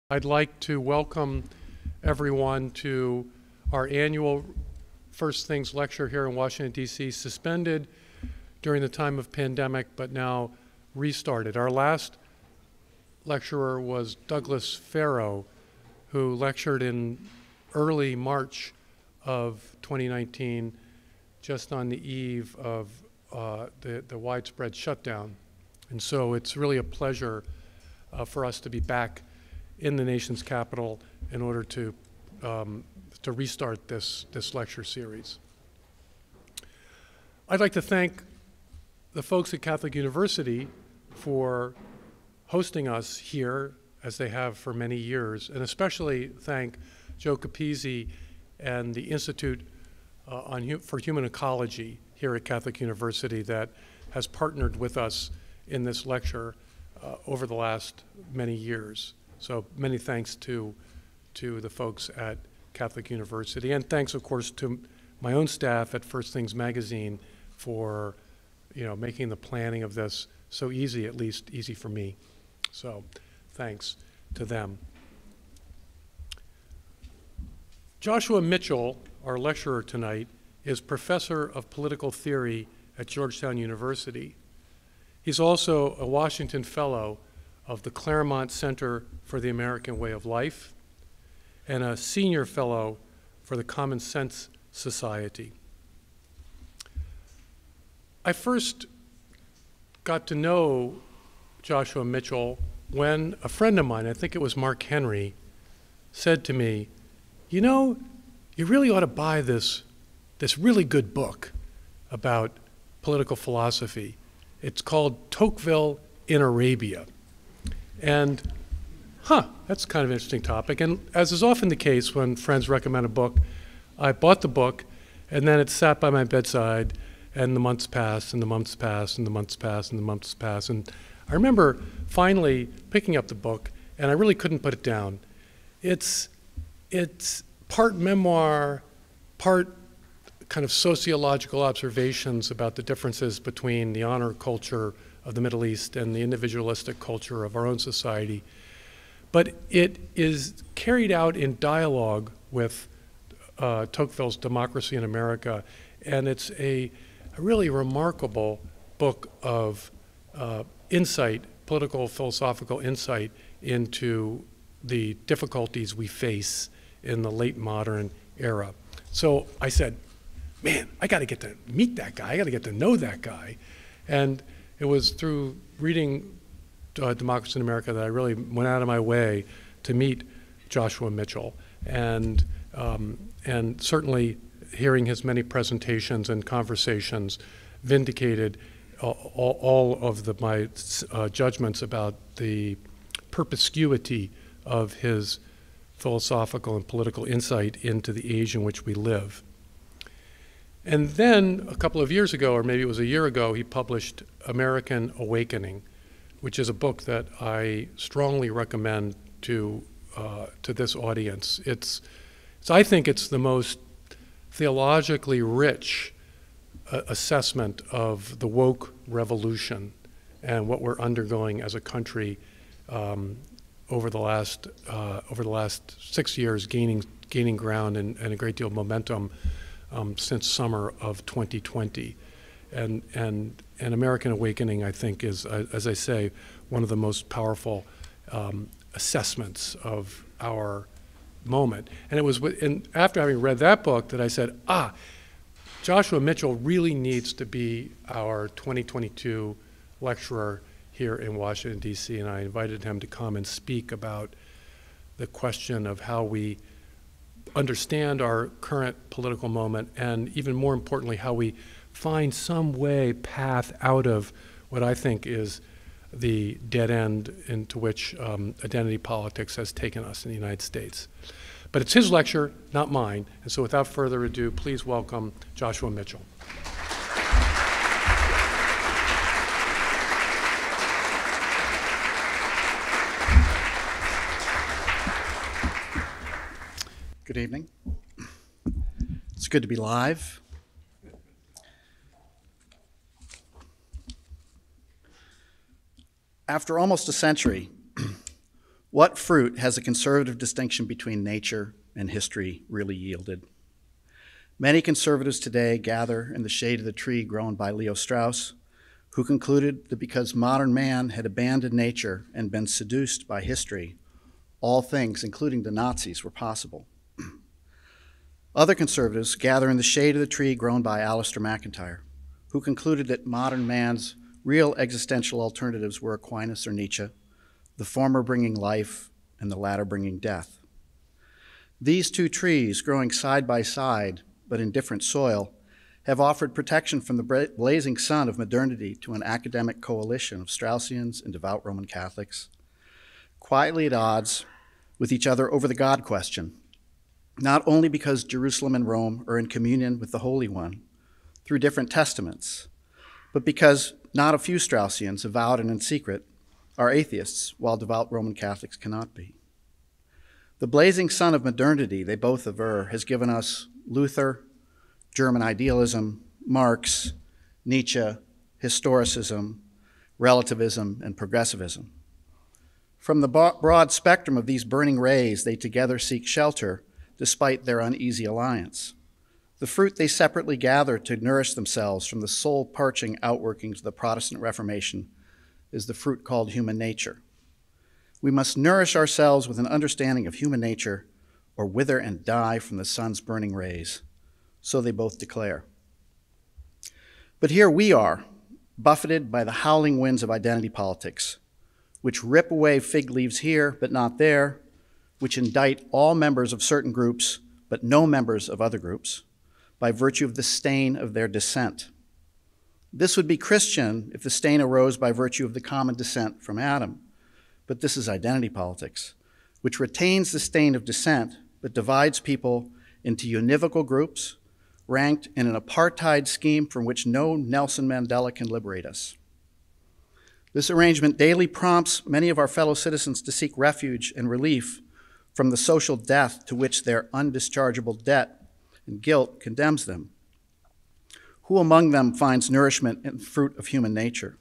I'd like to welcome everyone to our annual First Things lecture here in Washington, D.C., suspended during the time of pandemic, but now restarted. Our last lecturer was Douglas Farrow, who lectured in early March of 2019, just on the eve of the widespread shutdown. And so it's really a pleasure for us to be back in the nation's capital in order to restart this lecture series. I'd like to thank the folks at Catholic University for hosting us here, as they have for many years, and especially thank Joe Capizzi and the Institute for Human Ecology here at Catholic University that has partnered with us in this lecture over the last many years. So many thanks to the folks at Catholic University, and thanks, of course, to my own staff at First Things Magazine for making the planning of this so easy, at least easy for me. So thanks to them. Joshua Mitchell, our lecturer tonight, is professor of political theory at Georgetown University. He's also a Washington Fellow of the Claremont Center for the American Way of Life and a senior fellow for the Common Sense Society. I first got to know Joshua Mitchell when a friend of mine, I think it was Mark Henry, said to me, you really ought to buy this really good book about political philosophy. It's called Tocqueville in Arabia. And, that's kind of an interesting topic. And as is often the case when friends recommend a book, I bought the book, and then it sat by my bedside, and the months passed, and the months passed, and the months passed, and the months passed. And I remember finally picking up the book, and I really couldn't put it down. It's part memoir, part kind of sociological observations about the differences between the honor culture of the Middle East and the individualistic culture of our own society. But it is carried out in dialogue with Tocqueville's Democracy in America, and it's a really remarkable book of insight, political, philosophical insight into the difficulties we face in the late modern era. So I said, man, I got to get to meet that guy. I got to get to know that guy. And it was through reading Democracy in America that I really went out of my way to meet Joshua Mitchell. And certainly hearing his many presentations and conversations vindicated all of my judgments about the perspicuity of his philosophical and political insight into the age in which we live. And then a couple of years ago, or maybe it was a year ago, he published American Awakening, which is a book that I strongly recommend to this audience. I think it's the most theologically rich assessment of the woke revolution and what we're undergoing as a country over the last 6 years, gaining ground and a great deal of momentum since summer of 2020. And American Awakening, I think, is, as I say, one of the most powerful assessments of our moment. And it was after having read that book that I said, Joshua Mitchell really needs to be our 2022 lecturer here in Washington, D.C., and I invited him to come and speak about the question of how we understand our current political moment, and even more importantly, how we find some path out of what I think is the dead end into which identity politics has taken us in the United States. But it's his lecture, not mine, and so without further ado, please welcome Joshua Mitchell. Good evening. It's good to be live. After almost a century, What fruit has a conservative distinction between nature and history really yielded? Many conservatives today gather in the shade of the tree grown by Leo Strauss, who concluded that because modern man had abandoned nature and been seduced by history, all things, including the Nazis, were possible. Other conservatives gather in the shade of the tree grown by Alistair McIntyre, who concluded that modern man's real existential alternatives were Aquinas or Nietzsche, the former bringing life and the latter bringing death. These two trees, growing side by side but in different soil, have offered protection from the blazing sun of modernity to an academic coalition of Straussians and devout Roman Catholics, quietly at odds with each other over the God question, not only because Jerusalem and Rome are in communion with the Holy One through different testaments, but because not a few Straussians, avowed and in secret, are atheists, while devout Roman Catholics cannot be. The blazing sun of modernity, they both aver, has given us Luther, German idealism, Marx, Nietzsche, historicism, relativism, and progressivism. From the broad spectrum of these burning rays, they together seek shelter despite their uneasy alliance. The fruit they separately gather to nourish themselves from the soul-parching outworkings of the Protestant Reformation is the fruit called human nature. We must nourish ourselves with an understanding of human nature or wither and die from the sun's burning rays. So they both declare. But here we are, buffeted by the howling winds of identity politics, which rip away fig leaves here but not there, which indict all members of certain groups but no members of other groups, by virtue of the stain of their descent. This would be Christian if the stain arose by virtue of the common descent from Adam. But this is identity politics, which retains the stain of descent but divides people into univocal groups ranked in an apartheid scheme from which no Nelson Mandela can liberate us. This arrangement daily prompts many of our fellow citizens to seek refuge and relief from the social death to which their undischargeable debt and guilt condemns them. Who among them finds nourishment in the fruit of human nature?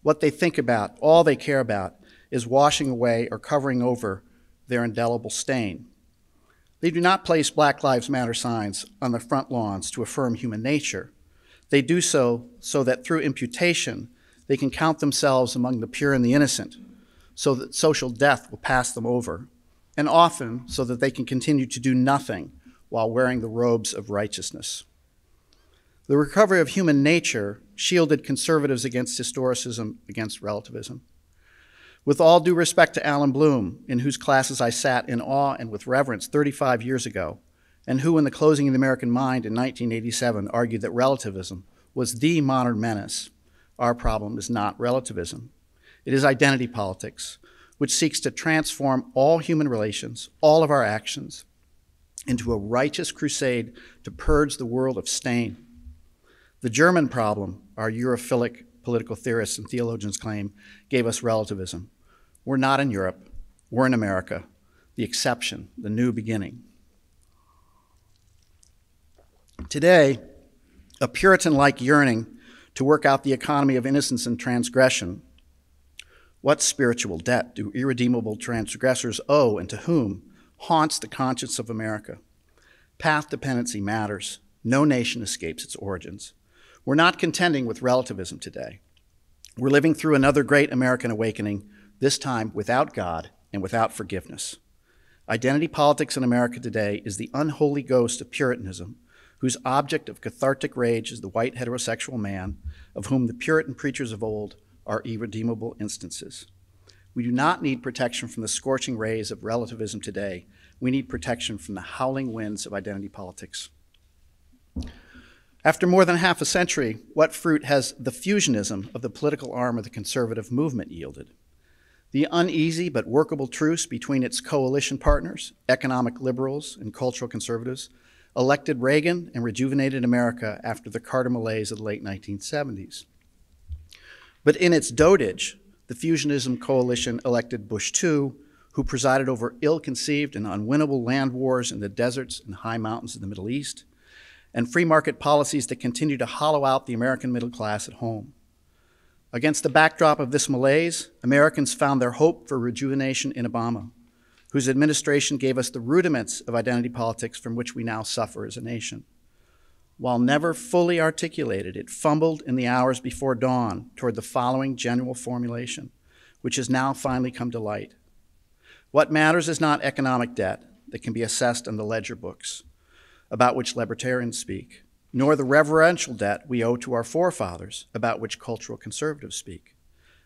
What they think about, all they care about, is washing away or covering over their indelible stain. They do not place Black Lives Matter signs on the front lawns to affirm human nature. They do so that through imputation, they can count themselves among the pure and the innocent, so that social death will pass them over, and often so that they can continue to do nothing while wearing the robes of righteousness. The recovery of human nature shielded conservatives against historicism, against relativism. With all due respect to Alan Bloom, in whose classes I sat in awe and with reverence 35 years ago, and who in The Closing of the American Mind in 1987 argued that relativism was the modern menace, our problem is not relativism. It is identity politics, which seeks to transform all human relations, all of our actions, into a righteous crusade to purge the world of stain. The German problem, our Europhilic political theorists and theologians claim, gave us relativism. We're not in Europe, we're in America, the exception, the new beginning. Today, a Puritan-like yearning to work out the economy of innocence and transgression. What spiritual debt do irredeemable transgressors owe, and to whom, haunts the conscience of America? Path dependency matters. No nation escapes its origins. We're not contending with relativism today. We're living through another great American awakening, this time without God and without forgiveness. Identity politics in America today is the unholy ghost of Puritanism, whose object of cathartic rage is the white heterosexual man, of whom the Puritan preachers of old are irredeemable instances. We do not need protection from the scorching rays of relativism today. We need protection from the howling winds of identity politics. After more than half a century, what fruit has the fusionism of the political arm of the conservative movement yielded? The uneasy but workable truce between its coalition partners, economic liberals and cultural conservatives, elected Reagan and rejuvenated America after the Carter malaise of the late 1970s. But in its dotage, the fusionism coalition elected Bush II, who presided over ill-conceived and unwinnable land wars in the deserts and high mountains of the Middle East, and free market policies that continue to hollow out the American middle class at home. Against the backdrop of this malaise, Americans found their hope for rejuvenation in Obama, whose administration gave us the rudiments of identity politics from which we now suffer as a nation. While never fully articulated, it fumbled in the hours before dawn toward the following general formulation, which has now finally come to light. What matters is not economic debt that can be assessed in the ledger books, about which libertarians speak, nor the reverential debt we owe to our forefathers, about which cultural conservatives speak.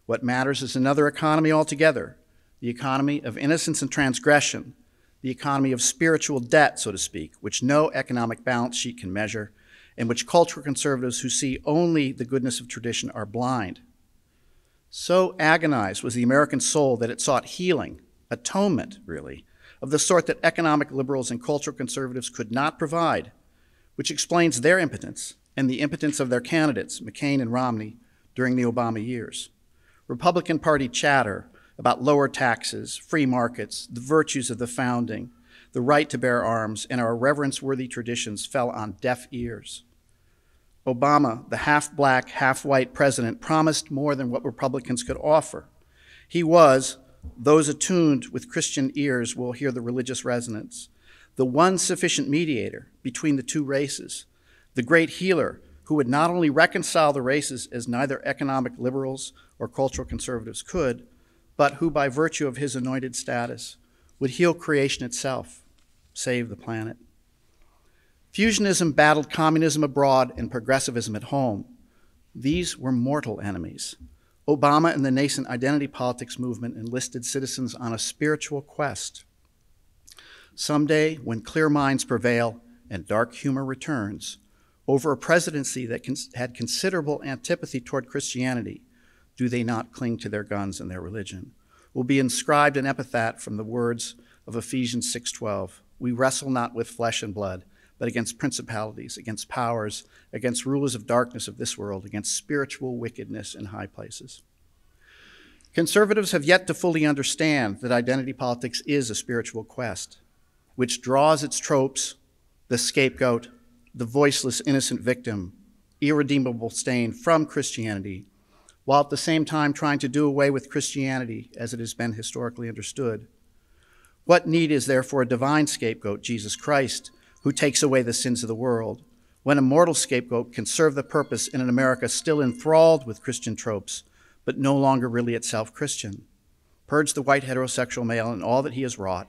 What matters is another economy altogether, the economy of innocence and transgression, the economy of spiritual debt, so to speak, which no economic balance sheet can measure, and which cultural conservatives who see only the goodness of tradition are blind. So agonized was the American soul that it sought healing, atonement, really, of the sort that economic liberals and cultural conservatives could not provide, which explains their impotence and the impotence of their candidates, McCain and Romney, during the Obama years. Republican Party chatter about lower taxes, free markets, the virtues of the founding, the right to bear arms, and our reverence-worthy traditions fell on deaf ears. Obama, the half-black, half-white president, promised more than what Republicans could offer. He was, those attuned with Christian ears will hear the religious resonance, the one sufficient mediator between the two races, the great healer who would not only reconcile the races as neither economic liberals or cultural conservatives could, but who, by virtue of his anointed status, would heal creation itself, save the planet. Fusionism battled communism abroad and progressivism at home. These were mortal enemies. Obama and the nascent identity politics movement enlisted citizens on a spiritual quest. Someday, when clear minds prevail and dark humor returns, over a presidency that had considerable antipathy toward Christianity, do they not cling to their guns and their religion? Will be inscribed an epitaph from the words of Ephesians 6:12. We wrestle not with flesh and blood, but against principalities, against powers, against rulers of darkness of this world, against spiritual wickedness in high places. Conservatives have yet to fully understand that identity politics is a spiritual quest, which draws its tropes, the scapegoat, the voiceless innocent victim, irredeemable stain from Christianity, while at the same time trying to do away with Christianity as it has been historically understood. What need is there for a divine scapegoat, Jesus Christ, who takes away the sins of the world, when a mortal scapegoat can serve the purpose in an America still enthralled with Christian tropes, but no longer really itself Christian? Purge the white heterosexual male and all that he has wrought,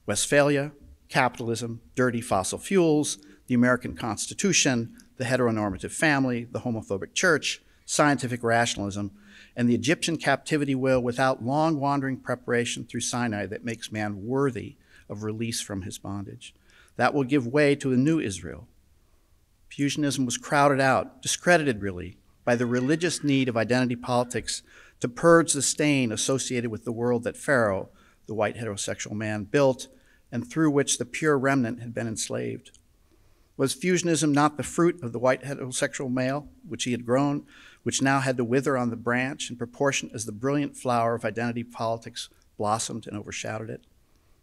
Westphalia, capitalism, dirty fossil fuels, the American Constitution, the heteronormative family, the homophobic church, scientific rationalism, and the Egyptian captivity will without long wandering preparation through Sinai that makes man worthy of release from his bondage. That will give way to a new Israel. Fusionism was crowded out, discredited really, by the religious need of identity politics to purge the stain associated with the world that Pharaoh, the white heterosexual man, built and through which the pure remnant had been enslaved. Was fusionism not the fruit of the white heterosexual male, which he had grown, which now had to wither on the branch in proportion as the brilliant flower of identity politics blossomed and overshadowed it?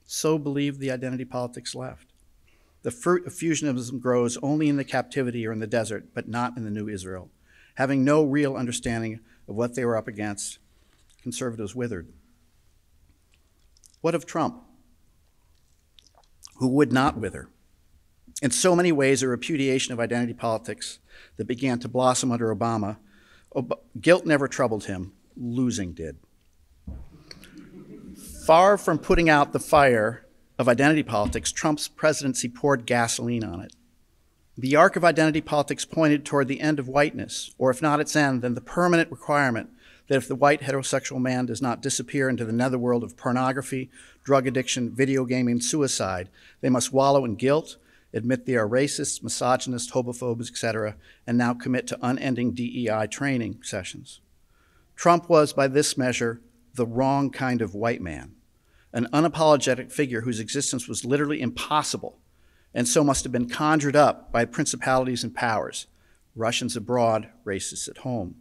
So believed the identity politics left. The fruit of fusionism grows only in the captivity or in the desert, but not in the new Israel. Having no real understanding of what they were up against, conservatives withered. What of Trump, who would not wither? In so many ways, a repudiation of identity politics that began to blossom under Obama, guilt never troubled him, losing did. Far from putting out the fire of identity politics, Trump's presidency poured gasoline on it. The arc of identity politics pointed toward the end of whiteness, or if not its end, then the permanent requirement that if the white heterosexual man does not disappear into the netherworld of pornography, drug addiction, video gaming, suicide, they must wallow in guilt, admit they are racist, misogynist, homophobes, etc., and now commit to unending DEI training sessions. Trump was, by this measure, the wrong kind of white man, an unapologetic figure whose existence was literally impossible, and so must have been conjured up by principalities and powers, Russians abroad, racists at home.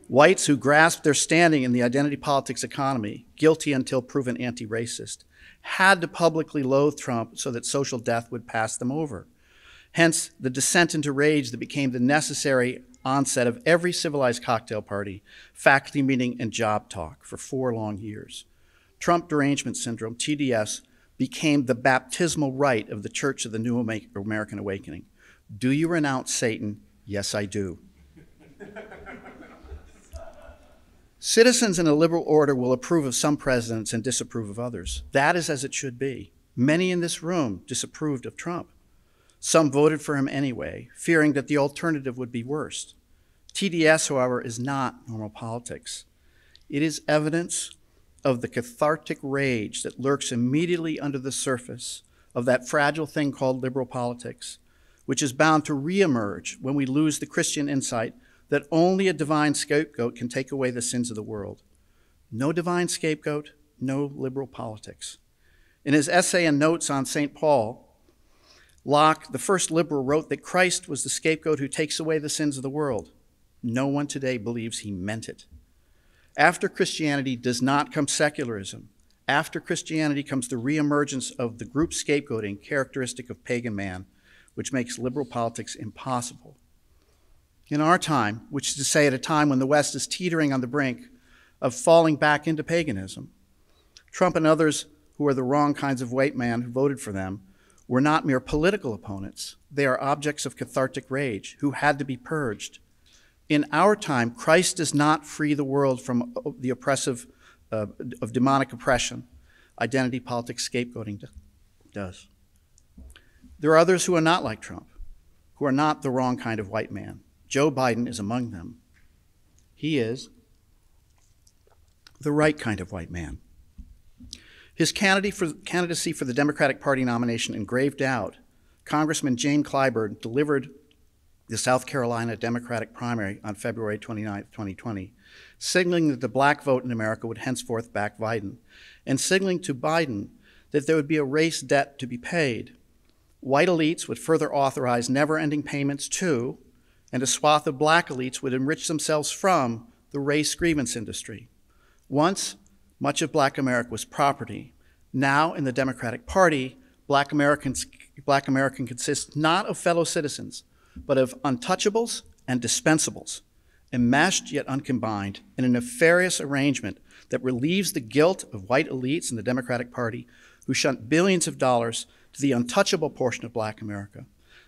Whites who grasped their standing in the identity politics economy, guilty until proven anti-racist, had to publicly loathe Trump so that social death would pass them over. Hence, the descent into rage that became the necessary onset of every civilized cocktail party, faculty meeting, and job talk for 4 long years. Trump derangement syndrome, TDS, became the baptismal rite of the Church of the New American Awakening. Do you renounce Satan? Yes, I do. Citizens in a liberal order will approve of some presidents and disapprove of others. That is as it should be. Many in this room disapproved of Trump. Some voted for him anyway, fearing that the alternative would be worse. TDS, however, is not normal politics. It is evidence of the cathartic rage that lurks immediately under the surface of that fragile thing called liberal politics, which is bound to reemerge when we lose the Christian insight that only a divine scapegoat can take away the sins of the world. No divine scapegoat, no liberal politics. In his essay and notes on St. Paul, Locke, the first liberal, wrote that Christ was the scapegoat who takes away the sins of the world. No one today believes he meant it. After Christianity does not come secularism. After Christianity comes the reemergence of the group scapegoating characteristic of pagan man, which makes liberal politics impossible. In our time, which is to say at a time when the West is teetering on the brink of falling back into paganism, Trump and others who are the wrong kinds of white man who voted for them were not mere political opponents. They are objects of cathartic rage who had to be purged. In our time, Christ does not free the world from the oppressive, of demonic oppression. Identity politics scapegoating does. There are others who are not like Trump, who are not the wrong kind of white man. Joe Biden is among them. He is the right kind of white man. His candidacy for the Democratic Party nomination in grave doubt, Congressman Jane Clyburn delivered the South Carolina Democratic primary on February 29, 2020, signaling that the black vote in America would henceforth back Biden, and signaling to Biden that there would be a race debt to be paid. White elites would further authorize never-ending payments to, and a swath of black elites would enrich themselves from, the race grievance industry. Once, much of black America was property. Now, in the Democratic Party, black American consists not of fellow citizens, but of untouchables and dispensables, enmeshed yet uncombined in a nefarious arrangement that relieves the guilt of white elites in the Democratic Party who shunt billions of dollars to the untouchable portion of black America.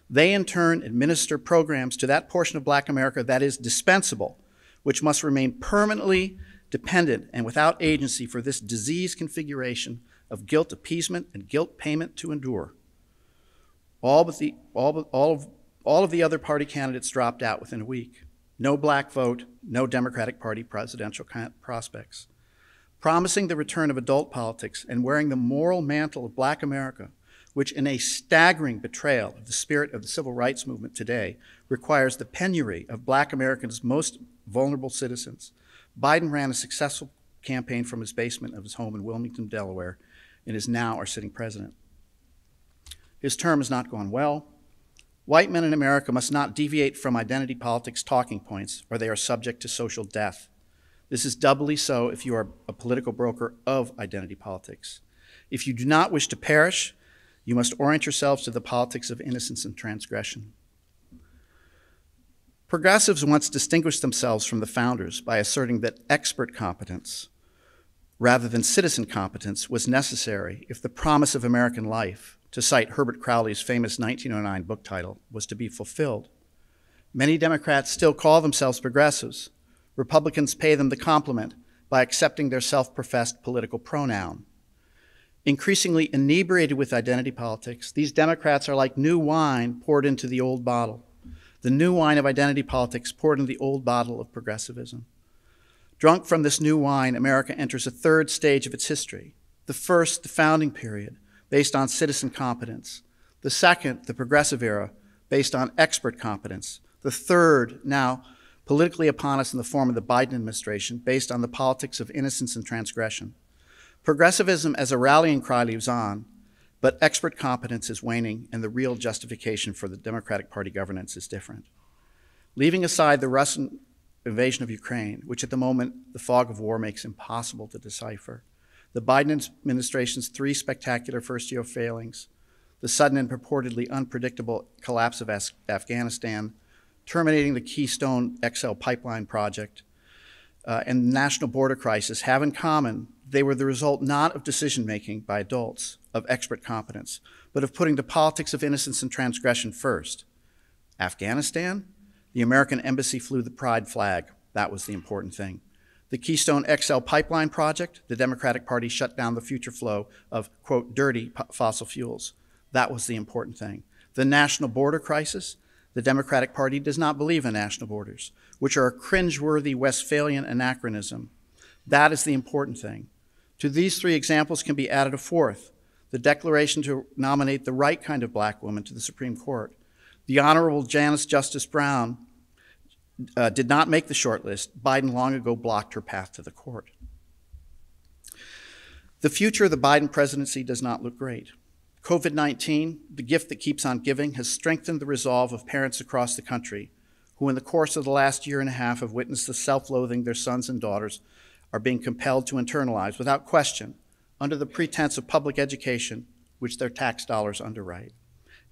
They, in turn, administer programs to that portion of black America that is dispensable, which must remain permanently dependent and without agency for this disease configuration of guilt appeasement and guilt payment to endure. All of the other party candidates dropped out within a week. No black vote, no Democratic Party presidential prospects. Promising the return of adult politics and wearing the moral mantle of black America, which in a staggering betrayal of the spirit of the civil rights movement today requires the penury of black Americans' most vulnerable citizens, Biden ran a successful campaign from his basement of his home in Wilmington, Delaware, and is now our sitting president. His term has not gone well. White men in America must not deviate from identity politics talking points, or they are subject to social death. This is doubly so if you are a political broker of identity politics. If you do not wish to perish, you must orient yourselves to the politics of innocence and transgression. Progressives once distinguished themselves from the founders by asserting that expert competence, rather than citizen competence, was necessary if the promise of American life, to cite Herbert Crowley's famous 1909 book title, was to be fulfilled. Many Democrats still call themselves progressives. Republicans pay them the compliment by accepting their self-professed political pronoun. Increasingly inebriated with identity politics, these Democrats are like new wine poured into the old bottle. The new wine of identity politics poured into the old bottle of progressivism. Drunk from this new wine, America enters a third stage of its history. The first, the founding period, based on citizen competence. The second, the progressive era, based on expert competence. The third, now politically upon us in the form of the Biden administration, based on the politics of innocence and transgression. Progressivism as a rallying cry lives on, but expert competence is waning, and the real justification for the Democratic Party governance is different. Leaving aside the Russian invasion of Ukraine, which at the moment the fog of war makes impossible to decipher, the Biden administration's 3 spectacular first-year failings, the sudden and purportedly unpredictable collapse of Afghanistan, terminating the Keystone XL pipeline project, and the national border crisis have in common they were the result not of decision-making by adults of expert competence, but of putting the politics of innocence and transgression first. Afghanistan, the American embassy flew the pride flag. That was the important thing. The Keystone XL pipeline project, the Democratic Party shut down the future flow of, quote, dirty fossil fuels. That was the important thing. The national border crisis, the Democratic Party does not believe in national borders, which are a cringeworthy Westphalian anachronism. That is the important thing. To these three examples can be added a fourth, the declaration to nominate the right kind of black woman to the Supreme Court. The Honorable Janice Justice Brown did not make the short list. Biden long ago blocked her path to the court. The future of the Biden presidency does not look great. COVID-19, the gift that keeps on giving, has strengthened the resolve of parents across the country who in the course of the last year and a half have witnessed the self-loathing their sons and daughters are being compelled to internalize without question under the pretense of public education, which their tax dollars underwrite.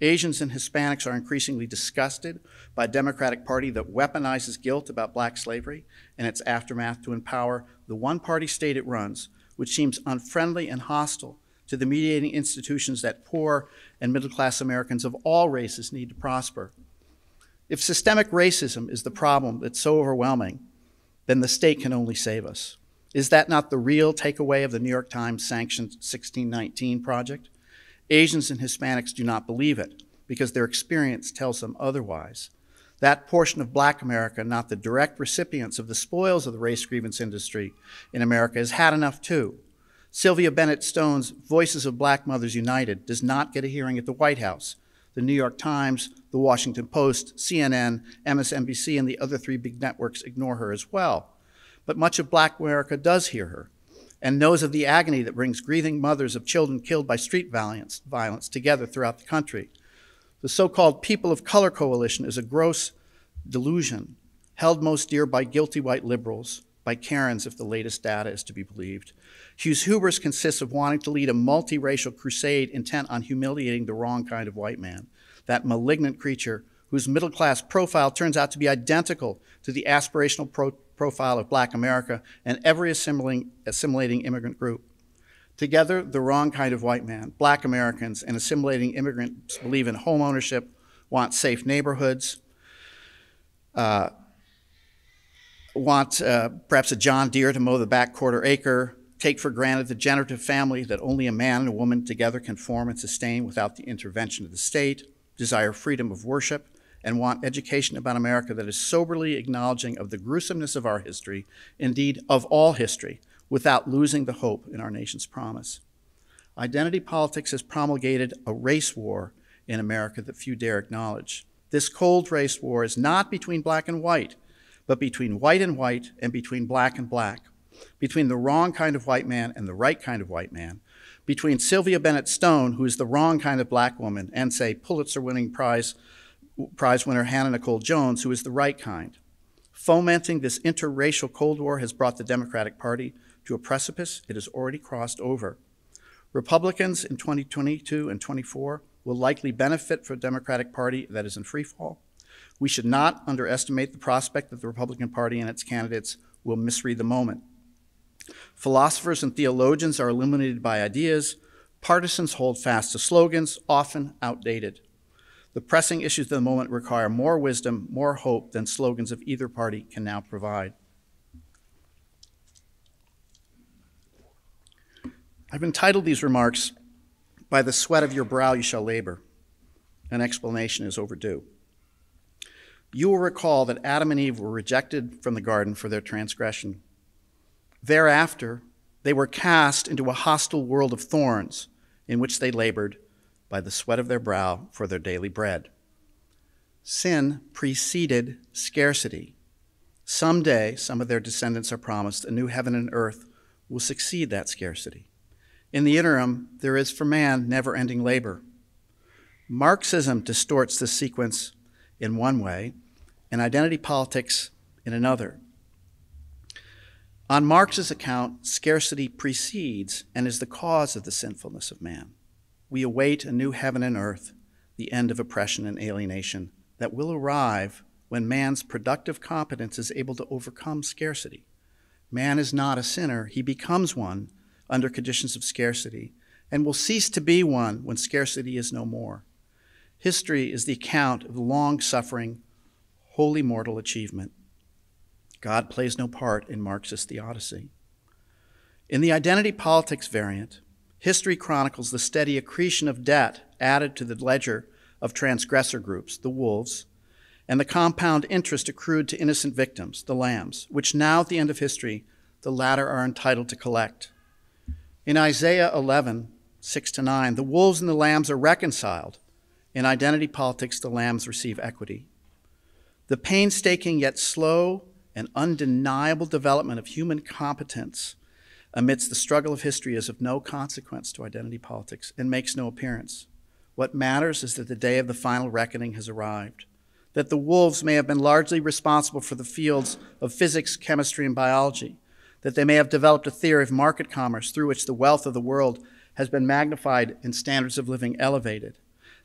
Asians and Hispanics are increasingly disgusted by a Democratic Party that weaponizes guilt about black slavery and its aftermath to empower the one-party state it runs, which seems unfriendly and hostile to the mediating institutions that poor and middle-class Americans of all races need to prosper. If systemic racism is the problem that's so overwhelming, then the state can only save us. Is that not the real takeaway of the New York Times sanctioned 1619 project? Asians and Hispanics do not believe it because their experience tells them otherwise. That portion of black America, not the direct recipients of the spoils of the race grievance industry in America, has had enough too. Sylvia Bennett Stone's Voices of Black Mothers United does not get a hearing at the White House. The New York Times, the Washington Post, CNN, MSNBC, and the other three big networks ignore her as well. But much of black America does hear her and knows of the agony that brings grieving mothers of children killed by street violence together throughout the country. The so-called People of Color Coalition is a gross delusion held most dear by guilty white liberals, by Karens if the latest data is to be believed, whose hubris consists of wanting to lead a multiracial crusade intent on humiliating the wrong kind of white man, that malignant creature whose middle-class profile turns out to be identical to the aspirational profile of black America and every assimilating immigrant group. Together, the wrong kind of white man, black Americans, and assimilating immigrants believe in home ownership, want safe neighborhoods, want perhaps a John Deere to mow the back quarter acre, take for granted the generative family that only a man and a woman together can form and sustain without the intervention of the state, desire freedom of worship, and want education about America that is soberly acknowledging of the gruesomeness of our history, indeed of all history, without losing the hope in our nation's promise. Identity politics has promulgated a race war in America that few dare acknowledge. This cold race war is not between black and white, but between white and between black and black, between the wrong kind of white man and the right kind of white man, between Sylvia Bennett Stone, who is the wrong kind of black woman, and, say, Pulitzer-winning prize winner Hannah Nicole Jones, who is the right kind. Fomenting this interracial Cold War has brought the Democratic Party to a precipice it has already crossed over. Republicans in 2022 and 24 will likely benefit from a Democratic Party that is in free fall. We should not underestimate the prospect that the Republican Party and its candidates will misread the moment. Philosophers and theologians are illuminated by ideas. Partisans hold fast to slogans, often outdated. The pressing issues of the moment require more wisdom, more hope than slogans of either party can now provide. I've entitled these remarks, "By the Sweat of Your Brow You Shall Labor." An explanation is overdue. You will recall that Adam and Eve were rejected from the garden for their transgression. Thereafter, they were cast into a hostile world of thorns in which they labored by the sweat of their brow for their daily bread. Sin preceded scarcity. Someday, some of their descendants are promised a new heaven and earth will succeed that scarcity. In the interim, there is for man never-ending labor. Marxism distorts this sequence in one way, and identity politics in another. On Marx's account, scarcity precedes and is the cause of the sinfulness of man. We await a new heaven and earth, the end of oppression and alienation that will arrive when man's productive competence is able to overcome scarcity. Man is not a sinner. He becomes one under conditions of scarcity and will cease to be one when scarcity is no more. History is the account of long-suffering, wholly mortal achievement. God plays no part in Marxist theodicy. In the identity politics variant, history chronicles the steady accretion of debt added to the ledger of transgressor groups, the wolves, and the compound interest accrued to innocent victims, the lambs, which now at the end of history, the latter are entitled to collect. In Isaiah 11, 6-9, the wolves and the lambs are reconciled. In identity politics, the lambs receive equity. The painstaking yet slow and undeniable development of human competence amidst the struggle of history is of no consequence to identity politics and makes no appearance. What matters is that the day of the final reckoning has arrived, that the wolves may have been largely responsible for the fields of physics, chemistry, and biology, that they may have developed a theory of market commerce through which the wealth of the world has been magnified and standards of living elevated,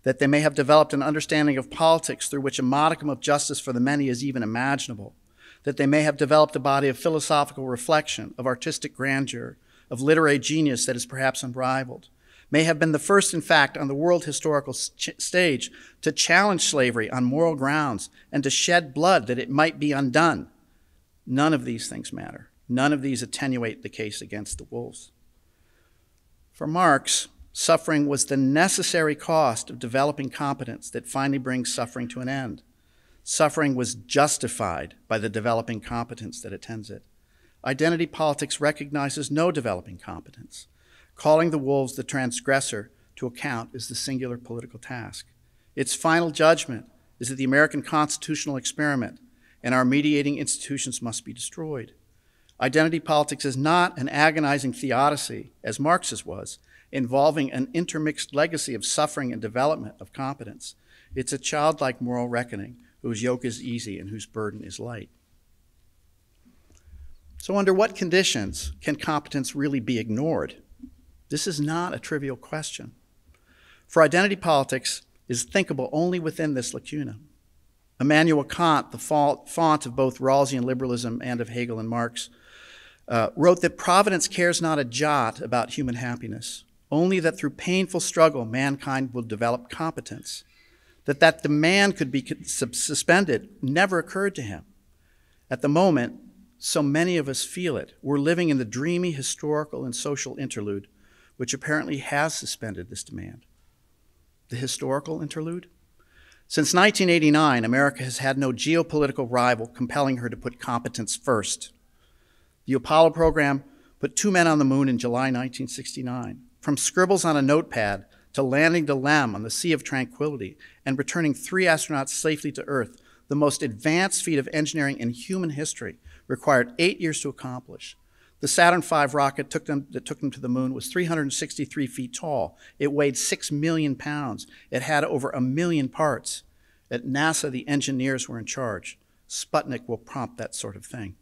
that they may have developed an understanding of politics through which a modicum of justice for the many is even imaginable, that they may have developed a body of philosophical reflection, of artistic grandeur, of literary genius that is perhaps unrivaled, may have been the first, in fact, on the world historical stage to challenge slavery on moral grounds and to shed blood that it might be undone. None of these things matter. None of these attenuate the case against the wolves. For Marx, suffering was the necessary cost of developing competence that finally brings suffering to an end. Suffering was justified by the developing competence that attends it. Identity politics recognizes no developing competence. Calling the wolves the transgressor to account is the singular political task. Its final judgment is that the American constitutional experiment and our mediating institutions must be destroyed. Identity politics is not an agonizing theodicy, as Marx's was, involving an intermixed legacy of suffering and development of competence. It's a childlike moral reckoning whose yoke is easy and whose burden is light. So under what conditions can competence really be ignored? This is not a trivial question. For identity politics is thinkable only within this lacuna. Immanuel Kant, the font of both Rawlsian liberalism and of Hegel and Marx, wrote that providence cares not a jot about human happiness, only that through painful struggle mankind will develop competence. That demand could be suspended never occurred to him. At the moment, so many of us feel it. We're living in the dreamy historical and social interlude, which apparently has suspended this demand. The historical interlude? Since 1989, America has had no geopolitical rival compelling her to put competence first. The Apollo program put 2 men on the moon in July 1969. From scribbles on a notepad to landing the LEM on the Sea of Tranquility and returning 3 astronauts safely to Earth, the most advanced feat of engineering in human history required 8 years to accomplish. The Saturn V rocket that took them to the moon was 363 feet tall. It weighed 6 million pounds. It had over 1 million parts. At NASA, the engineers were in charge. Sputnik will prompt that sort of thing.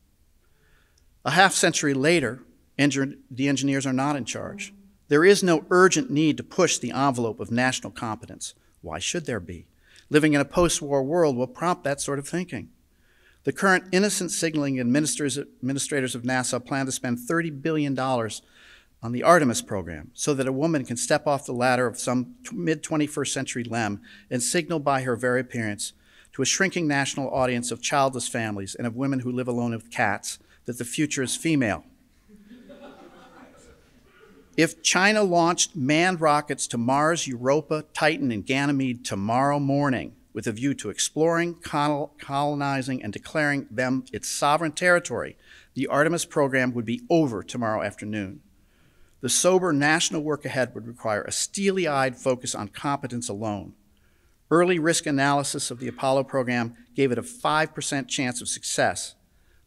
A half-century later, the engineers are not in charge. There is no urgent need to push the envelope of national competence. Why should there be? Living in a post-war world will prompt that sort of thinking. The current innocence signaling administrators of NASA plan to spend $30 billion on the Artemis program so that a woman can step off the ladder of some mid-21st century LEM and signal by her very appearance to a shrinking national audience of childless families and of women who live alone with cats that the future is female. If China launched manned rockets to Mars, Europa, Titan, and Ganymede tomorrow morning with a view to exploring, colonizing, and declaring them its sovereign territory, the Artemis program would be over tomorrow afternoon. The sober national work ahead would require a steely-eyed focus on competence alone. Early risk analysis of the Apollo program gave it a 5% chance of success.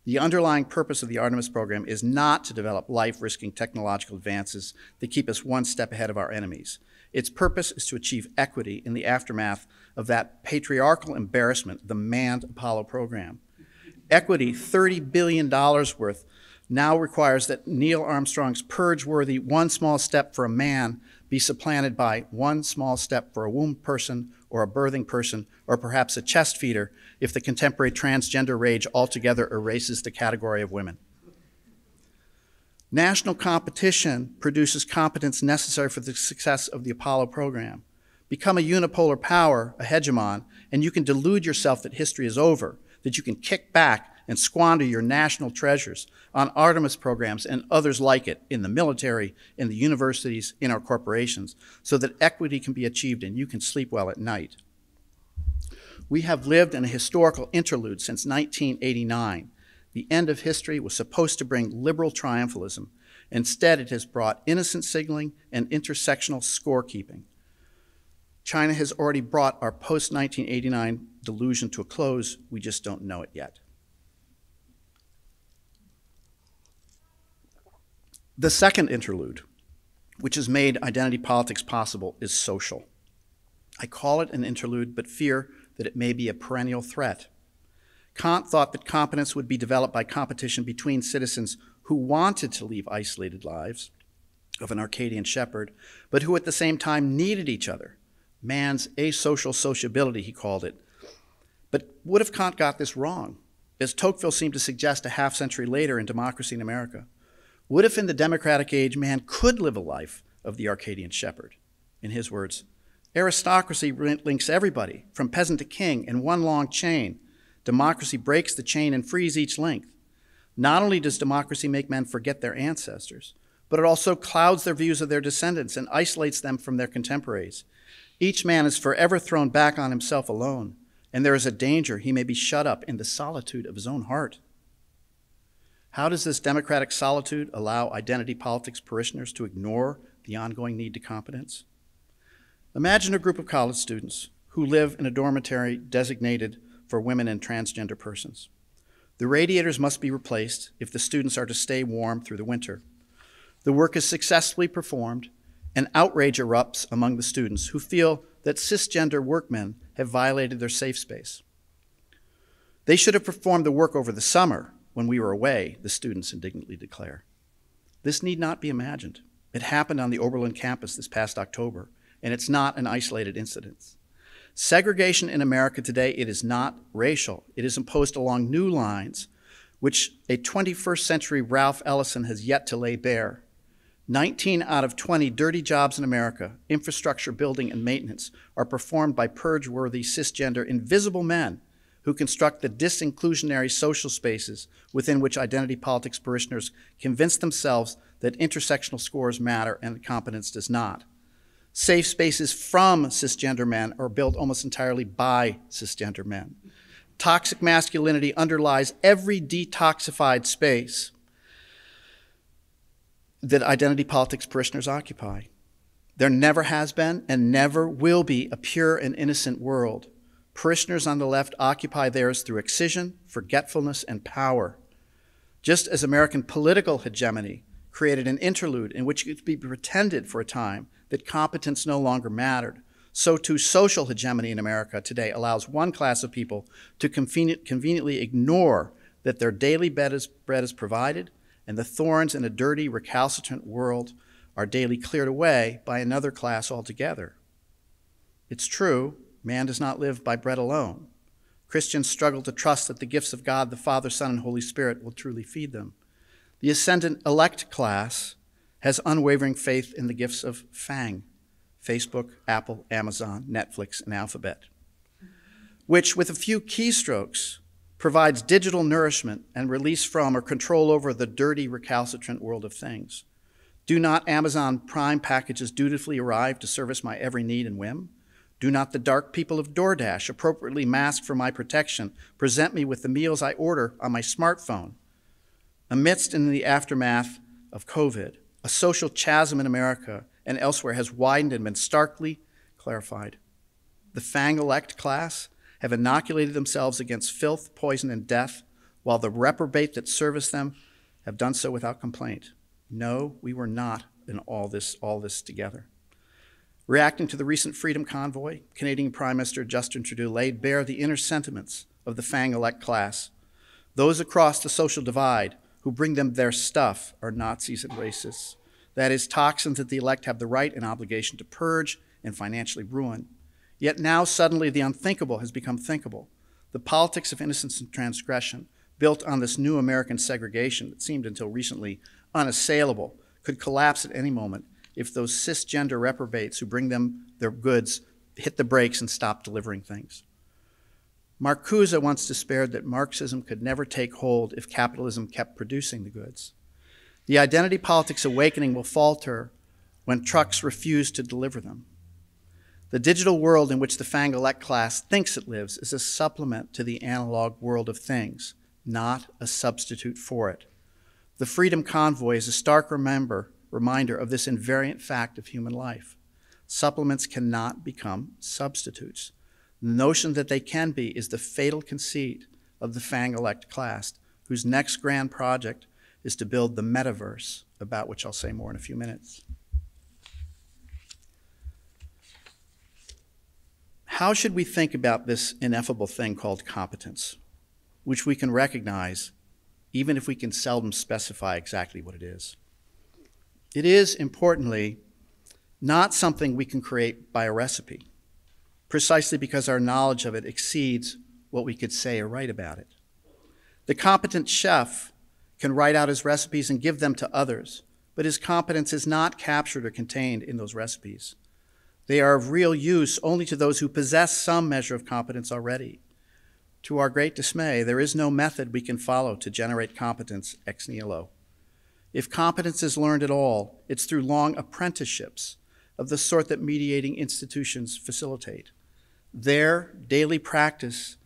The underlying purpose of the Artemis program is not to develop life-risking technological advances that keep us one step ahead of our enemies. Its purpose is to achieve equity in the aftermath of that patriarchal embarrassment, the manned Apollo program. Equity, $30 billion worth, now requires that Neil Armstrong's purge-worthy one small step for a man be supplanted by one small step for a womb person or a birthing person or perhaps a chest feeder if the contemporary transgender rage altogether erases the category of women. National competition produces competence necessary for the success of the Apollo program. Become a unipolar power, a hegemon, and you can delude yourself that history is over, that you can kick back and squander your national treasures on Artemis programs and others like it in the military, in the universities, in our corporations, so that equity can be achieved and you can sleep well at night. We have lived in a historical interlude since 1989. The end of history was supposed to bring liberal triumphalism. Instead, it has brought innocence signaling and intersectional scorekeeping. China has already brought our post-1989 delusion to a close. We just don't know it yet. The second interlude, which has made identity politics possible, is social. I call it an interlude, but fear that it may be a perennial threat. Kant thought that competence would be developed by competition between citizens who wanted to leave isolated lives of an Arcadian shepherd, but who at the same time needed each other. Man's asocial sociability, he called it. But what if Kant got this wrong, as Tocqueville seemed to suggest a half-century later in Democracy in America? What if in the democratic age man could live a life of the Arcadian shepherd? In his words, aristocracy links everybody, from peasant to king, in one long chain. Democracy breaks the chain and frees each link. Not only does democracy make men forget their ancestors, but it also clouds their views of their descendants and isolates them from their contemporaries. Each man is forever thrown back on himself alone, and there is a danger he may be shut up in the solitude of his own heart. How does this democratic solitude allow identity politics parishioners to ignore the ongoing need to competence? Imagine a group of college students who live in a dormitory designated for women and transgender persons. The radiators must be replaced if the students are to stay warm through the winter. The work is successfully performed, and outrage erupts among the students who feel that cisgender workmen have violated their safe space. They should have performed the work over the summer when we were away, the students indignantly declare. This need not be imagined. It happened on the Oberlin campus this past October, and it's not an isolated incident. Segregation in America today, it is not racial. It is imposed along new lines, which a 21st century Ralph Ellison has yet to lay bare. 19 out of 20 dirty jobs in America, infrastructure building and maintenance, are performed by purge-worthy, cisgender, invisible men who construct the disinclusionary social spaces within which identity politics parishioners convince themselves that intersectional scores matter and competence does not. Safe spaces from cisgender men are built almost entirely by cisgender men. Toxic masculinity underlies every detoxified space that identity politics parishioners occupy. There never has been and never will be a pure and innocent world. Parishioners on the left occupy theirs through excision, forgetfulness, and power. Just as American political hegemony created an interlude in which it could be pretended for a time that competence no longer mattered, so too social hegemony in America today allows one class of people to conveniently ignore that their daily bread is provided and the thorns in a dirty, recalcitrant world are daily cleared away by another class altogether. It's true, man does not live by bread alone. Christians struggle to trust that the gifts of God, the Father, Son, and Holy Spirit will truly feed them. The ascendant elect class has unwavering faith in the gifts of FANG, Facebook, Apple, Amazon, Netflix, and Alphabet, which with a few keystrokes provides digital nourishment and release from or control over the dirty, recalcitrant world of things. Do not Amazon Prime packages dutifully arrive to service my every need and whim? Do not the dark people of DoorDash, appropriately masked for my protection, present me with the meals I order on my smartphone? Amidst and in the aftermath of COVID, a social chasm in America and elsewhere has widened and been starkly clarified. The FANG elect class have inoculated themselves against filth, poison, and death, while the reprobate that service them have done so without complaint. No, we were not in all this together. Reacting to the recent Freedom Convoy, Canadian Prime Minister Justin Trudeau laid bare the inner sentiments of the FANG elect class, those across the social divide who bring them their stuff are Nazis and racists. That is, toxins that the elect have the right and obligation to purge and financially ruin. Yet now suddenly the unthinkable has become thinkable. The politics of innocence and transgression, built on this new American segregation that seemed until recently unassailable, could collapse at any moment if those cisgender reprobates who bring them their goods hit the brakes and stop delivering things. Marcuse once despaired that Marxism could never take hold if capitalism kept producing the goods. The identity politics awakening will falter when trucks refuse to deliver them. The digital world in which the Fang-elect class thinks it lives is a supplement to the analog world of things, not a substitute for it. The Freedom Convoy is a stark reminder of this invariant fact of human life. Supplements cannot become substitutes. The notion that they can be is the fatal conceit of the Fang-elect class, whose next grand project is to build the metaverse, about which I'll say more in a few minutes. How should we think about this ineffable thing called competence, which we can recognize even if we can seldom specify exactly what it is? It is, importantly, not something we can create by a recipe, precisely because our knowledge of it exceeds what we could say or write about it. The competent chef can write out his recipes and give them to others, but his competence is not captured or contained in those recipes. They are of real use only to those who possess some measure of competence already. To our great dismay, there is no method we can follow to generate competence ex nihilo. If competence is learned at all, it's through long apprenticeships of the sort that mediating institutions facilitate. Their daily practice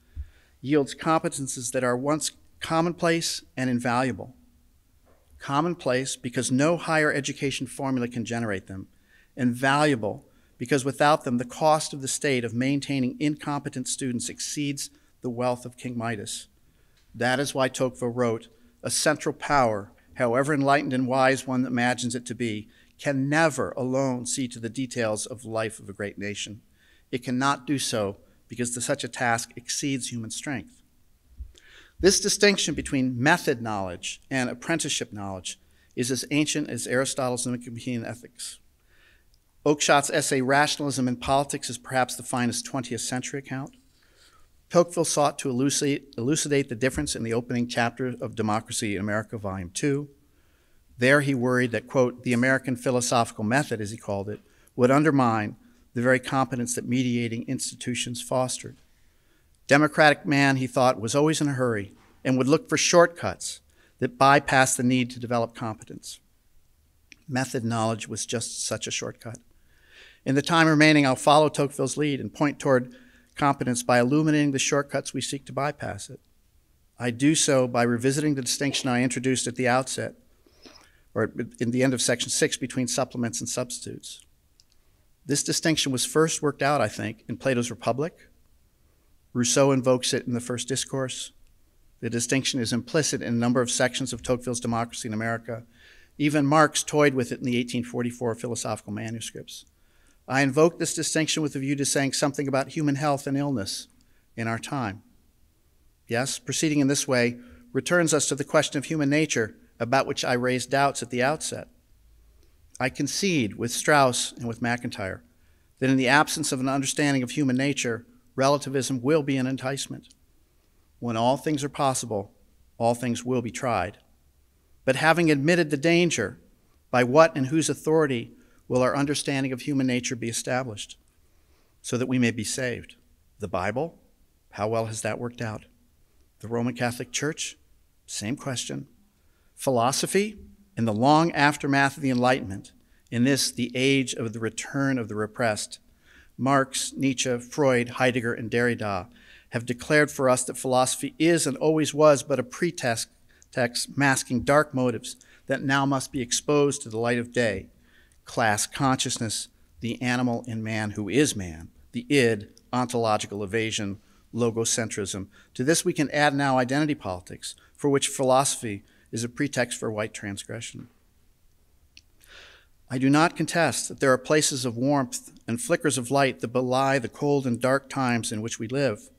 yields competences that are once commonplace and invaluable. Commonplace because no higher education formula can generate them, and valuable because without them, the cost of the state of maintaining incompetent students exceeds the wealth of King Midas. That is why Tocqueville wrote, "A central power, however enlightened and wise one imagines it to be, can never alone see to the details of the life of a great nation. It cannot do so because such a task exceeds human strength." This distinction between method knowledge and apprenticeship knowledge is as ancient as Aristotle's Nicomachean Ethics. Oakeshott's essay, Rationalism in Politics, is perhaps the finest 20th century account. Tocqueville sought to elucidate the difference in the opening chapter of Democracy in America, Volume 2. There he worried that, quote, the American philosophical method, as he called it, would undermine the very competence that mediating institutions fostered. Democratic man, he thought, was always in a hurry and would look for shortcuts that bypassed the need to develop competence. Method knowledge was just such a shortcut. In the time remaining, I'll follow Tocqueville's lead and point toward competence by illuminating the shortcuts we seek to bypass it. I do so by revisiting the distinction I introduced at the outset, or in the end of section 6, between supplements and substitutes. This distinction was first worked out, I think, in Plato's Republic. Rousseau invokes it in the first discourse. The distinction is implicit in a number of sections of Tocqueville's Democracy in America. Even Marx toyed with it in the 1844 philosophical manuscripts. I invoke this distinction with a view to saying something about human health and illness in our time. Yes, proceeding in this way returns us to the question of human nature, about which I raised doubts at the outset. I concede with Strauss and with MacIntyre that in the absence of an understanding of human nature, relativism will be an enticement. When all things are possible, all things will be tried. But having admitted the danger, by what and whose authority will our understanding of human nature be established so that we may be saved? The Bible? How well has that worked out? The Roman Catholic Church? Same question. Philosophy? In the long aftermath of the Enlightenment, in this, the age of the return of the repressed, Marx, Nietzsche, Freud, Heidegger, and Derrida have declared for us that philosophy is and always was but a pretext masking dark motives that now must be exposed to the light of day: class consciousness, the animal in man who is man, the id, ontological evasion, logocentrism. To this we can add now identity politics, for which philosophy is a pretext for white transgression. I do not contest that there are places of warmth and flickers of light that belie the cold and dark times in which we live,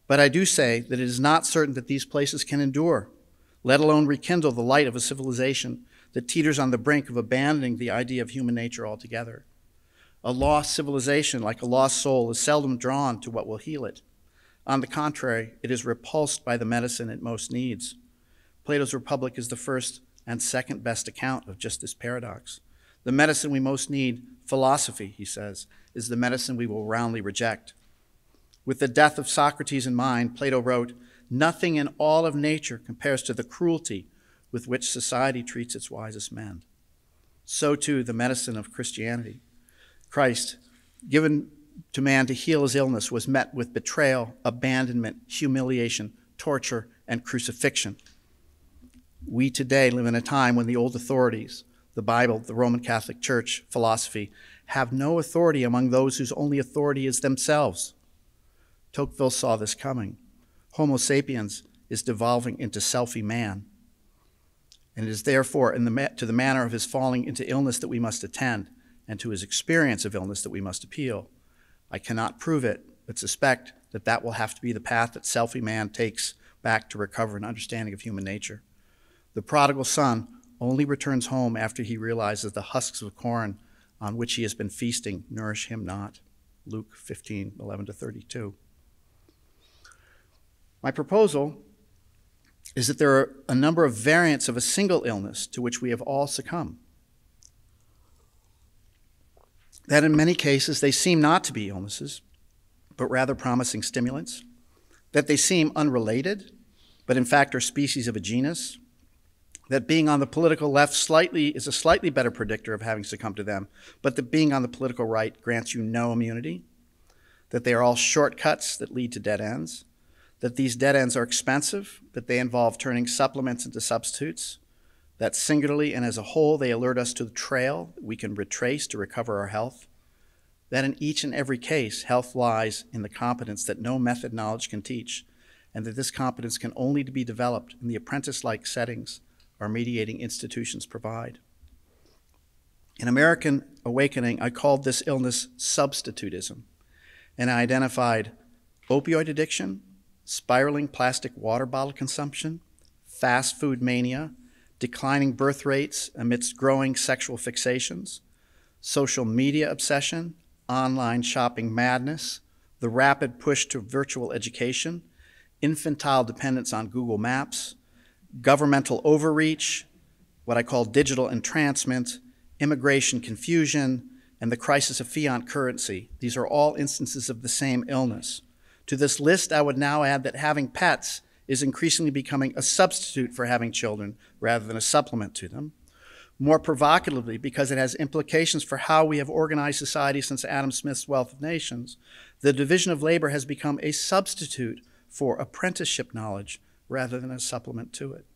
but I do say that it is not certain that these places can endure. let alone rekindle the light of a civilization that teeters on the brink of abandoning the idea of human nature altogether. A lost civilization, like a lost soul, is seldom drawn to what will heal it. On the contrary, it is repulsed by the medicine it most needs. Plato's Republic is the first and second best account of just this paradox. The medicine we most need, philosophy, he says, is the medicine we will roundly reject. With the death of Socrates in mind, Plato wrote, "Nothing in all of nature compares to the cruelty with which society treats its wisest men." So too, the medicine of Christianity. Christ, given to man to heal his illness, was met with betrayal, abandonment, humiliation, torture, and crucifixion. We today live in a time when the old authorities, the Bible, the Roman Catholic Church, philosophy, have no authority among those whose only authority is themselves. Tocqueville saw this coming. Homo sapiens is devolving into selfie man, and it is therefore to the manner of his falling into illness that we must attend, and to his experience of illness that we must appeal. I cannot prove it, but suspect that that will have to be the path that selfie man takes back to recover an understanding of human nature. The prodigal son only returns home after he realizes the husks of corn on which he has been feasting nourish him not. Luke 15:11-32. My proposal is that there are a number of variants of a single illness to which we have all succumbed. That in many cases they seem not to be illnesses, but rather promising stimulants. That they seem unrelated, but in fact are species of a genus. That being on the political left is a slightly better predictor of having succumbed to them, but that being on the political right grants you no immunity. That they are all shortcuts that lead to dead ends. That these dead ends are expensive, that they involve turning supplements into substitutes. That singularly and as a whole they alert us to the trail that we can retrace to recover our health. That in each and every case, health lies in the competence that no method knowledge can teach, and that this competence can only be developed in the apprentice-like settings our mediating institutions provide. In American Awakening, I called this illness substitutism, and I identified opioid addiction, spiraling plastic water bottle consumption, fast food mania, declining birth rates amidst growing sexual fixations, social media obsession, online shopping madness, the rapid push to virtual education, infantile dependence on Google Maps, governmental overreach, what I call digital entrancement, immigration confusion, and the crisis of fiat currency. These are all instances of the same illness. To this list, I would now add that having pets is increasingly becoming a substitute for having children rather than a supplement to them. More provocatively, because it has implications for how we have organized society since Adam Smith's Wealth of Nations, the division of labor has become a substitute for apprenticeship knowledge rather than a supplement to it.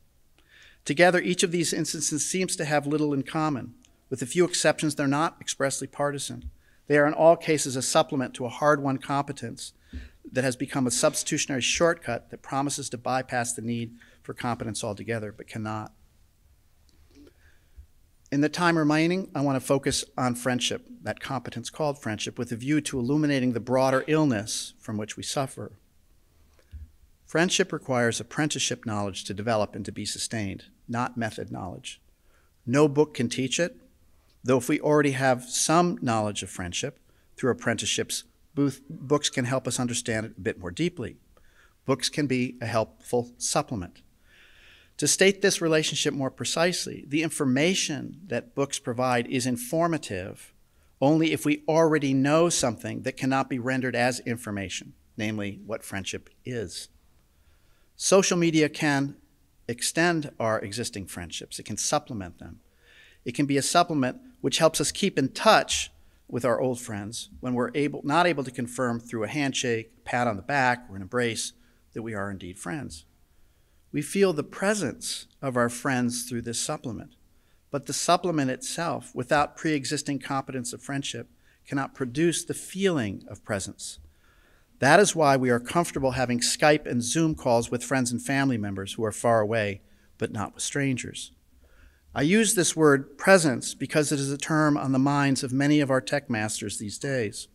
Together, each of these instances seems to have little in common. With a few exceptions, they're not expressly partisan. They are in all cases a supplement to a hard-won competence that has become a substitutionary shortcut that promises to bypass the need for competence altogether, but cannot. In the time remaining, I want to focus on friendship, that competence called friendship, with a view to illuminating the broader illness from which we suffer. Friendship requires apprenticeship knowledge to develop and to be sustained, not method knowledge. No book can teach it, though if we already have some knowledge of friendship through apprenticeships, books can help us understand it a bit more deeply. Books can be a helpful supplement. To state this relationship more precisely, the information that books provide is informative only if we already know something that cannot be rendered as information, namely what friendship is. Social media can extend our existing friendships. It can supplement them. It can be a supplement which helps us keep in touch with our old friends when we're not able to confirm through a handshake, a pat on the back, or an embrace that we are indeed friends. We feel the presence of our friends through this supplement, but the supplement itself, without pre-existing competence of friendship, cannot produce the feeling of presence. That is why we are comfortable having Skype and Zoom calls with friends and family members who are far away, but not with strangers. I use this word presence because it is a term on the minds of many of our tech masters these days.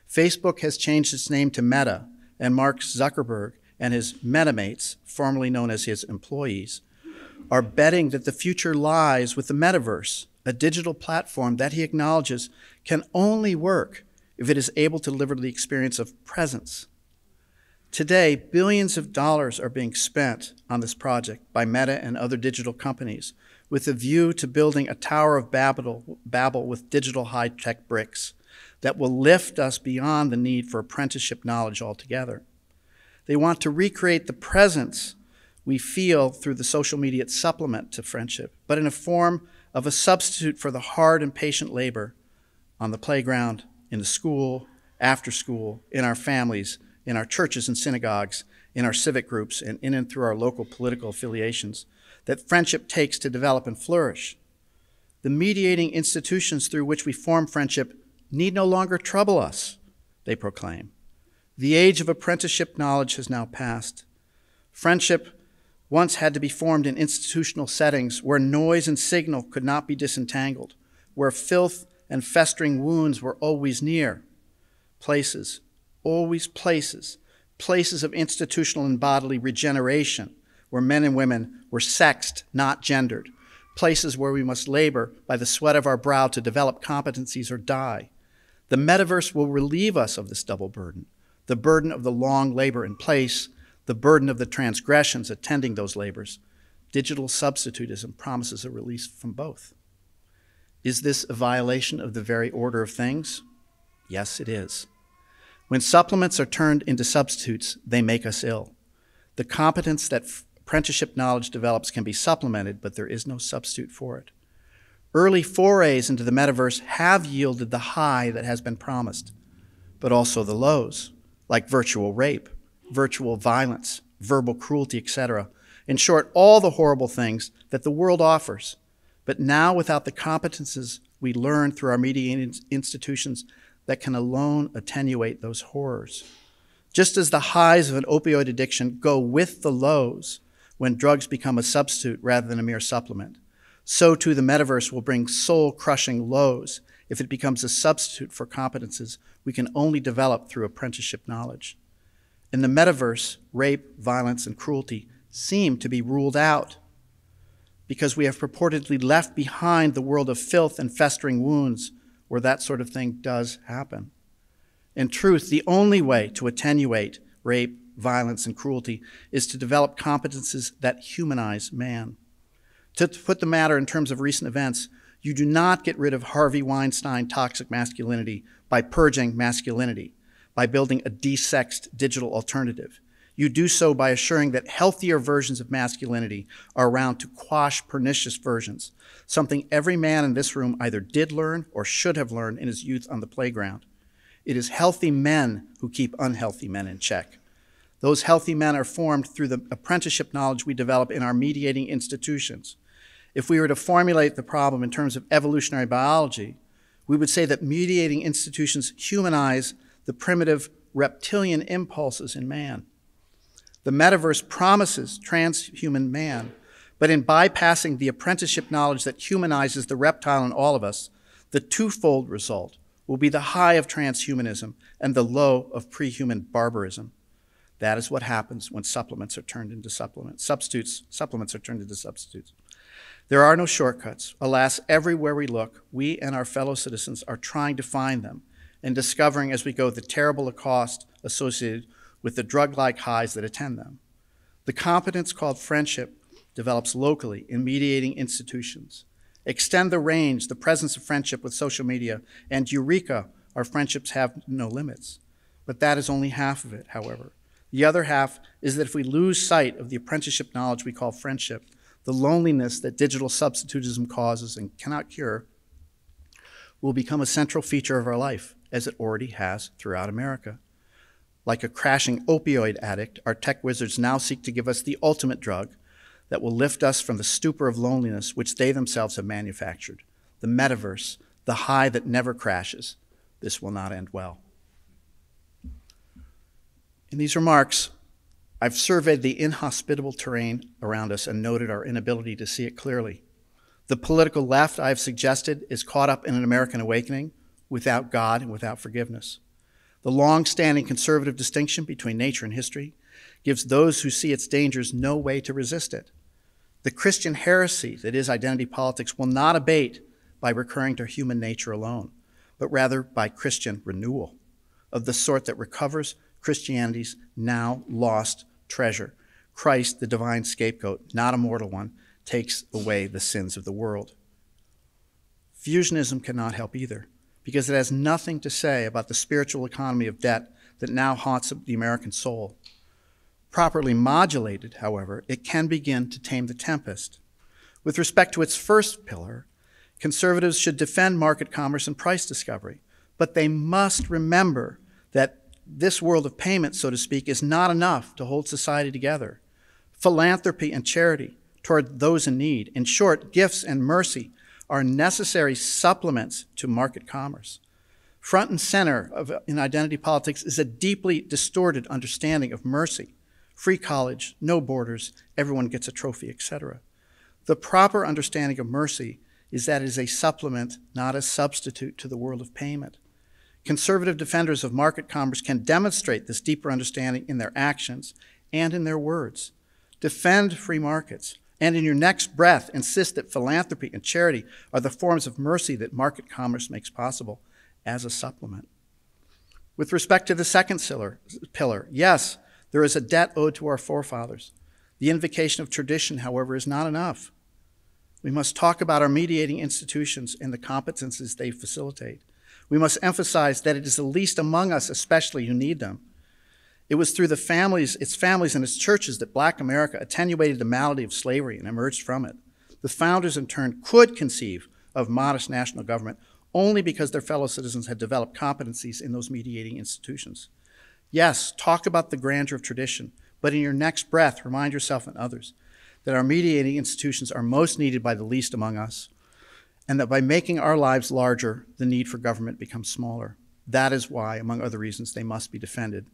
Facebook has changed its name to Meta, and Mark Zuckerberg and his MetaMates, formerly known as his employees, are betting that the future lies with the metaverse, a digital platform that he acknowledges can only work if it is able to deliver the experience of presence. Today, billions of dollars are being spent on this project by Meta and other digital companies with a view to building a Tower of Babel with digital high-tech bricks that will lift us beyond the need for apprenticeship knowledge altogether. They want to recreate the presence we feel through the social media supplement to friendship, but in a form of a substitute for the hard and patient labor on the playground, in the school, after school, in our families, in our churches and synagogues, in our civic groups, and in and through our local political affiliations that friendship takes to develop and flourish. The mediating institutions through which we form friendship need no longer trouble us, they proclaim. The age of apprenticeship knowledge has now passed. Friendship once had to be formed in institutional settings where noise and signal could not be disentangled, where filth and festering wounds were always near. Places, always places, places of institutional and bodily regeneration, where men and women were sexed, not gendered, places where we must labor by the sweat of our brow to develop competencies or die. The metaverse will relieve us of this double burden, the burden of the long labor in place, the burden of the transgressions attending those labors. Digital substitutism promises a release from both. Is this a violation of the very order of things? Yes, it is. When supplements are turned into substitutes, they make us ill. The competence that apprenticeship knowledge develops can be supplemented, but there is no substitute for it. Early forays into the metaverse have yielded the high that has been promised, but also the lows, like virtual rape, virtual violence, verbal cruelty, etc. In short, all the horrible things that the world offers, but now without the competences we learn through our mediating institutions that can alone attenuate those horrors. Just as the highs of an opioid addiction go with the lows when drugs become a substitute rather than a mere supplement, so too the metaverse will bring soul-crushing lows if it becomes a substitute for competences we can only develop through apprenticeship knowledge. In the metaverse, rape, violence, and cruelty seem to be ruled out because we have purportedly left behind the world of filth and festering wounds where that sort of thing does happen. In truth, the only way to attenuate rape, violence, and cruelty is to develop competences that humanize man. To put the matter in terms of recent events, you do not get rid of Harvey Weinstein toxic masculinity by purging masculinity, by building a desexed digital alternative. You do so by assuring that healthier versions of masculinity are around to quash pernicious versions, something every man in this room either did learn or should have learned in his youth on the playground. It is healthy men who keep unhealthy men in check. Those healthy men are formed through the apprenticeship knowledge we develop in our mediating institutions. If we were to formulate the problem in terms of evolutionary biology, we would say that mediating institutions humanize the primitive reptilian impulses in man. The metaverse promises transhuman man, but in bypassing the apprenticeship knowledge that humanizes the reptile in all of us, the twofold result will be the high of transhumanism and the low of pre-human barbarism. That is what happens when supplements are turned into supplements. Supplements are turned into substitutes. There are no shortcuts. Alas, everywhere we look, we and our fellow citizens are trying to find them and discovering as we go the terrible cost associated with the drug-like highs that attend them. The competence called friendship develops locally in mediating institutions. Extend the range, the presence of friendship with social media, and eureka, our friendships have no limits. But that is only half of it, however. The other half is that if we lose sight of the apprenticeship knowledge we call friendship, the loneliness that digital substitutism causes and cannot cure will become a central feature of our life, as it already has throughout America. Like a crashing opioid addict, our tech wizards now seek to give us the ultimate drug that will lift us from the stupor of loneliness which they themselves have manufactured, the metaverse, the high that never crashes. This will not end well. In these remarks, I've surveyed the inhospitable terrain around us and noted our inability to see it clearly. The political left, I have suggested, is caught up in an American awakening without God and without forgiveness. The long-standing conservative distinction between nature and history gives those who see its dangers no way to resist it. The Christian heresy that is identity politics will not abate by recurring to human nature alone, but rather by Christian renewal of the sort that recovers Christianity's now lost treasure. Christ, the divine scapegoat, not a mortal one, takes away the sins of the world. Fusionism cannot help either, because it has nothing to say about the spiritual economy of debt that now haunts the American soul. Properly modulated, however, it can begin to tame the tempest. With respect to its first pillar, conservatives should defend market commerce and price discovery, but they must remember that this world of payment, so to speak, is not enough to hold society together. Philanthropy and charity toward those in need, in short, gifts and mercy, are necessary supplements to market commerce. Front and center in identity politics is a deeply distorted understanding of mercy. Free college, no borders, everyone gets a trophy, etc. The proper understanding of mercy is that it is a supplement, not a substitute to the world of payment. Conservative defenders of market commerce can demonstrate this deeper understanding in their actions and in their words. Defend free markets, and in your next breath, insist that philanthropy and charity are the forms of mercy that market commerce makes possible as a supplement. With respect to the second pillar, yes, there is a debt owed to our forefathers. The invocation of tradition, however, is not enough. We must talk about our mediating institutions and the competences they facilitate. We must emphasize that it is the least among us especially who need them. It was through its families and its churches that Black America attenuated the malady of slavery and emerged from it. The founders, in turn, could conceive of modest national government only because their fellow citizens had developed competencies in those mediating institutions. Yes, talk about the grandeur of tradition, but in your next breath, remind yourself and others that our mediating institutions are most needed by the least among us, and that by making our lives larger, the need for government becomes smaller. That is why, among other reasons, they must be defended.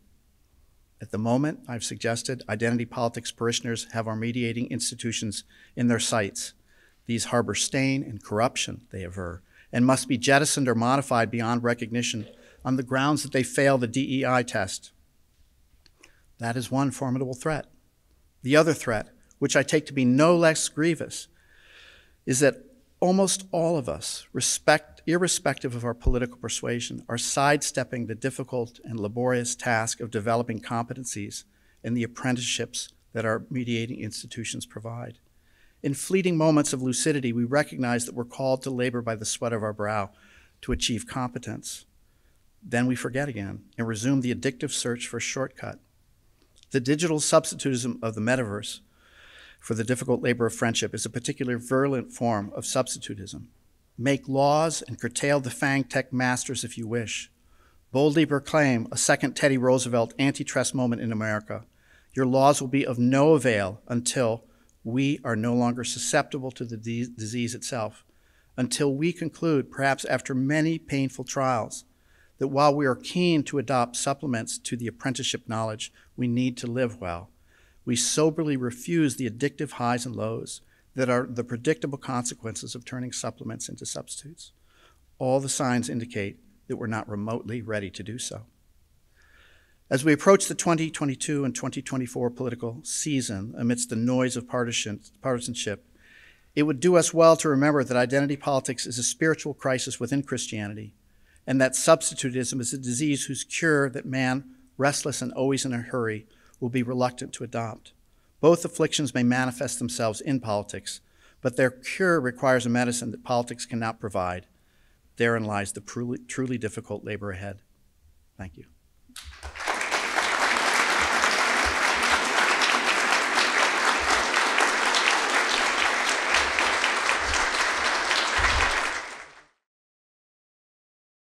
At the moment, I've suggested, identity politics parishioners have our mediating institutions in their sights. These harbor stain and corruption, they aver, and must be jettisoned or modified beyond recognition on the grounds that they fail the DEI test. That is one formidable threat. The other threat, which I take to be no less grievous, is that almost all of us, irrespective of our political persuasion, are sidestepping the difficult and laborious task of developing competencies in the apprenticeships that our mediating institutions provide. In fleeting moments of lucidity, we recognize that we're called to labor by the sweat of our brow to achieve competence. Then we forget again and resume the addictive search for a shortcut. The digital substitutism of the metaverse for the difficult labor of friendship is a particularly virulent form of substitutism. Make laws and curtail the FANG tech masters if you wish. Boldly proclaim a second Teddy Roosevelt antitrust moment in America. Your laws will be of no avail until we are no longer susceptible to the disease itself, until we conclude, perhaps after many painful trials, that while we are keen to adopt supplements to the apprenticeship knowledge we need to live well, we soberly refuse the addictive highs and lows that are the predictable consequences of turning supplements into substitutes. All the signs indicate that we're not remotely ready to do so. As we approach the 2022 and 2024 political season amidst the noise of partisanship, it would do us well to remember that identity politics is a spiritual crisis within Christianity, and that substitutism is a disease whose cure that man, restless and always in a hurry, will be reluctant to adopt. Both afflictions may manifest themselves in politics, but their cure requires a medicine that politics cannot provide. Therein lies the truly difficult labor ahead. Thank you.